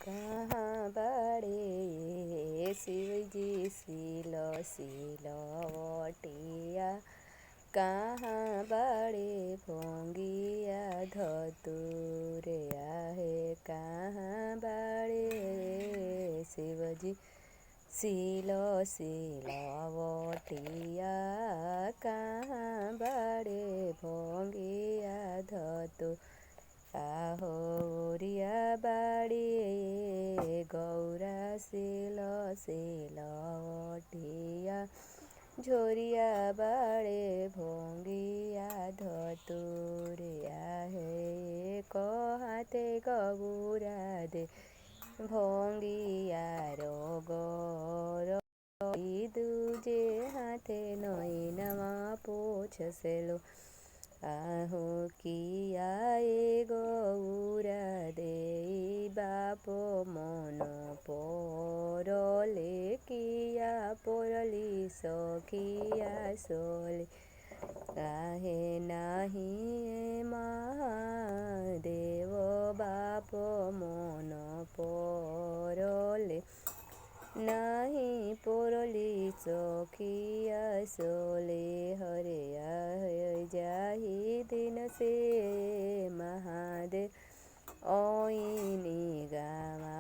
कहाँ बाड़े शिवजी सिलो सिलवटिया। कहाँ बाड़े भोंगिया धतुरिया है। कहाँ बाड़े शिवजी सिलो सिलवटिया। कहाँ बाड़े भोंगिया धतु आहोरिया बाड़ी गौरा सिलो सिलवटिया। झोरिया बाड़े भोंगिया धतुरिया है। को हाथे गौरा दे भोंगिया रोगोर दूजे हाथे नैनमा पोछ सेलो। आहो किया ए गौरा दे बापो मन पोरले। किया पोरली सखिया सोले। आहे नाही महादेव बापो मन पोरले। नाही पोरली सखिया सोले। हरे जाहि दिन से महादेव ओइनी गावा